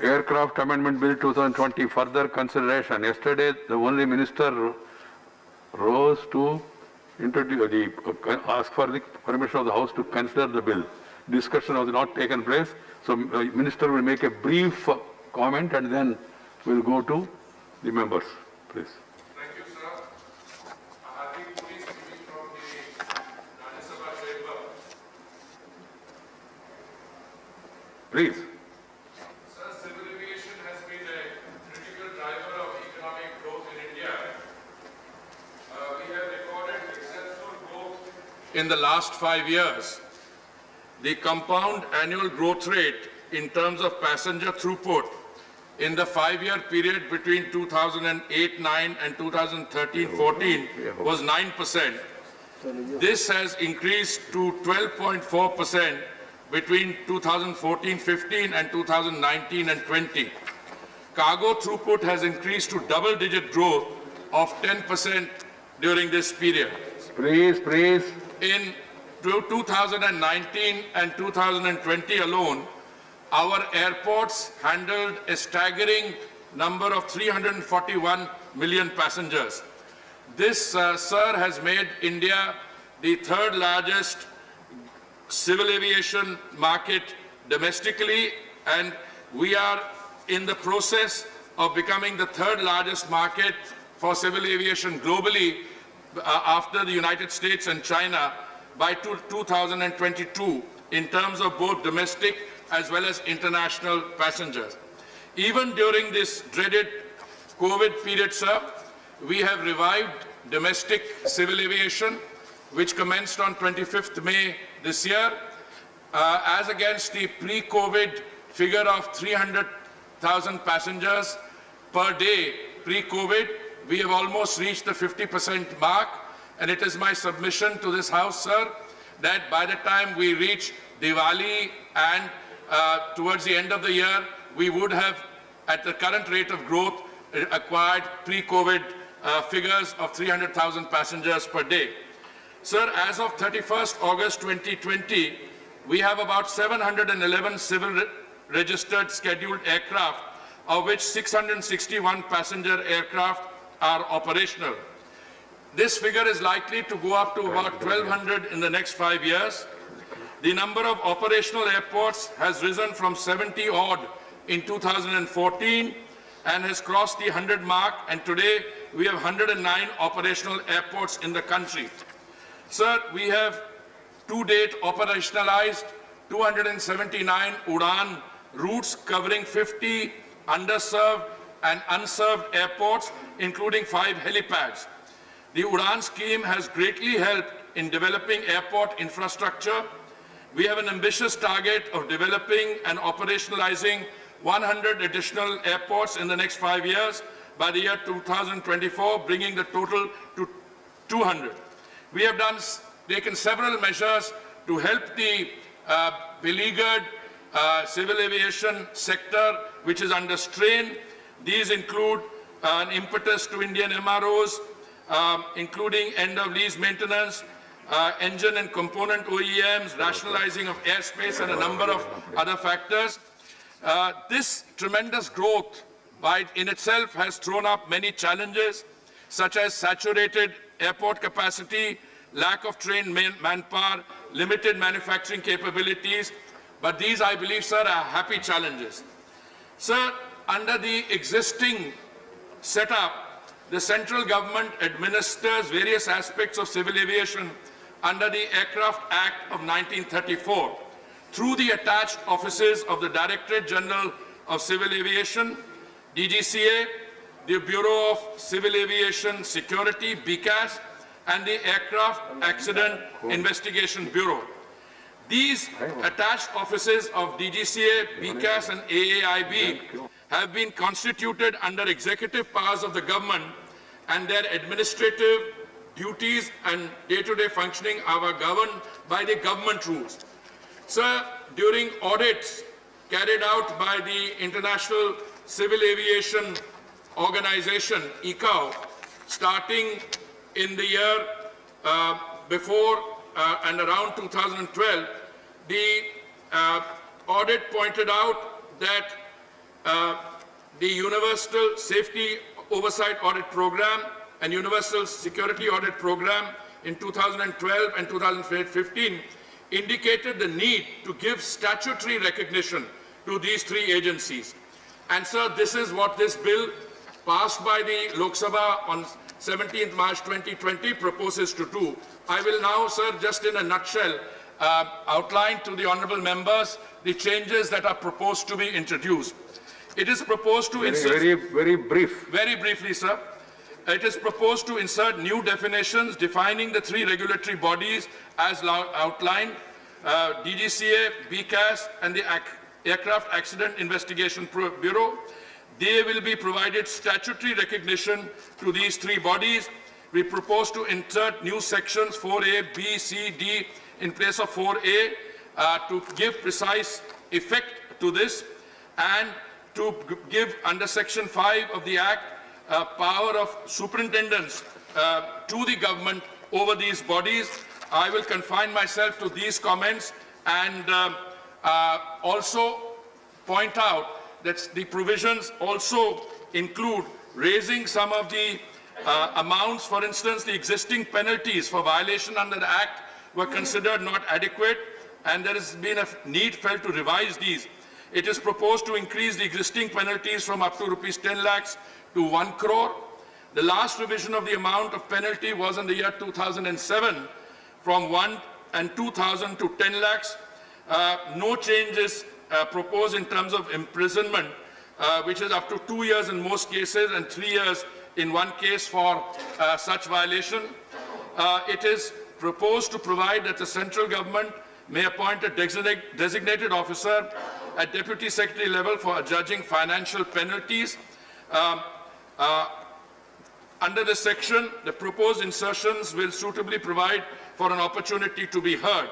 Aircraft Amendment Bill 2020 further consideration. Yesterday, the only minister rose to introduce ask for the permission of the House to consider the bill. Discussion was not taken place, so minister will make a brief comment and then we'll go to the members. Please. Thank you, sir. Hardik Puri speaking from the Rajya Sabha chamber. Please. Sir, civil aviation has been a critical driver of economic growth in India. We have recorded exceptional growth in the last 5 years. The compound annual growth rate in terms of passenger throughput in the 5-year period between 2008-9 and 2013-14 was 9%. This has increased to 12.4% between 2014-15 and 2019 and 20. Cargo throughput has increased to double-digit growth of 10% during this period. Please. In 2019 and 2020 alone, our airports handled a staggering number of 341 million passengers. This, sir, has made India the third largest civil aviation market domestically, and we are in the process of becoming the third largest market for civil aviation globally after the United States and China by 2022 in terms of both domestic as well as international passengers. Even during this dreaded COVID period, sir, we have revived domestic civil aviation, which commenced on 25th May this year, as against the pre-COVID figure of 300,000 passengers per day pre-COVID. We have almost reached the 50% mark, and it is my submission to this House, sir, that by the time we reach Diwali and towards the end of the year, we would have, at the current rate of growth, acquired pre-COVID figures of 300,000 passengers per day. Sir, as of 31st August 2020, we have about 711 civil registered scheduled aircraft, of which 661 passenger aircraft are operational. This figure is likely to go up to about 1,200 in the next 5 years. The number of operational airports has risen from 70 odd in 2014 and has crossed the 100 mark, and today we have 109 operational airports in the country. Sir, we have to date operationalized 279 UDAN routes covering 50 underserved and unserved airports, including 5 helipads. The UDAN scheme has greatly helped in developing airport infrastructure. We have an ambitious target of developing and operationalizing 100 additional airports in the next 5 years by the year 2024, bringing the total to 200. We have taken several measures to help the beleaguered civil aviation sector, which is under strain. These include an impetus to Indian MROs, including end-of-lease maintenance, engine and component OEMs, rationalizing of airspace, and a number of other factors. This tremendous growth in itself has thrown up many challenges, such as saturated airport capacity, lack of trained manpower, limited manufacturing capabilities. But these, I believe, sir, are happy challenges. Sir, under the existing setup, the central government administers various aspects of civil aviation under the Aircraft Act of 1934 through the attached offices of the Directorate General of Civil Aviation, DGCA, the Bureau of Civil Aviation Security, BCAS, and the Aircraft Accident Investigation Bureau. These attached offices of DGCA, BCAS, and AAIB have been constituted under executive powers of the government, and their administrative duties and day-to-day functioning are governed by the government rules. Sir, during audits carried out by the International Civil Aviation Organization, ICAO, starting in the year before and around 2012, the audit pointed out that the Universal Safety Oversight Audit Program and Universal Security Audit Program in 2012 and 2015 indicated the need to give statutory recognition to these three agencies. And sir, this is what this bill passed by the Lok Sabha on 17th March 2020 proposes to do. I will now, sir, just in a nutshell, outline to the honourable members the changes that are proposed to be introduced. It is proposed to insert... Very brief. Very briefly, sir. It is proposed to insert new definitions defining the three regulatory bodies as outlined, DGCA, BCAS, and the Aircraft Accident Investigation Bureau. They will be provided statutory recognition to these three bodies. We propose to insert new sections 4A, B, C, D in place of 4A to give precise effect to this and to give under section 5 of the Act power of superintendence to the government over these bodies. I will confine myself to these comments and also point out that the provisions also include raising some of the amounts. For instance, the existing penalties for violation under the Act were considered not adequate, and there has been a need felt to revise these. It is proposed to increase the existing penalties from up to rupees 10 lakhs to 1 crore. The last revision of the amount of penalty was in the year 2007 from 1 and 2,000 to 10 lakhs. No changes proposed in terms of imprisonment, which is up to 2 years in most cases and 3 years in one case for such violation. It is proposed to provide that the central government may appoint a designated officer at Deputy Secretary level for judging financial penalties. Under this section, the proposed insertions will suitably provide for an opportunity to be heard.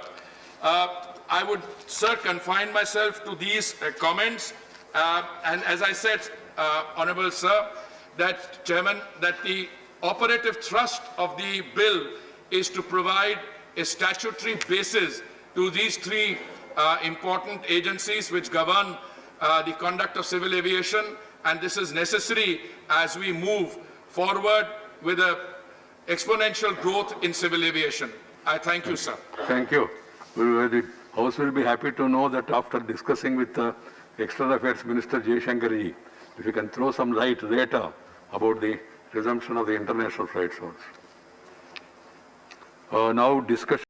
I would, sir, confine myself to these comments. And as I said, Honourable Sir, that Chairman, that the operative thrust of the bill is to provide a statutory basis to these three important agencies which govern the conduct of civil aviation, and this is necessary as we move forward with an exponential growth in civil aviation. I thank you, sir. Thank you. The House will be happy to know that after discussing with External Affairs Minister Jaishankarji, if you can throw some light later about the resumption of the international flights also. Now discussion.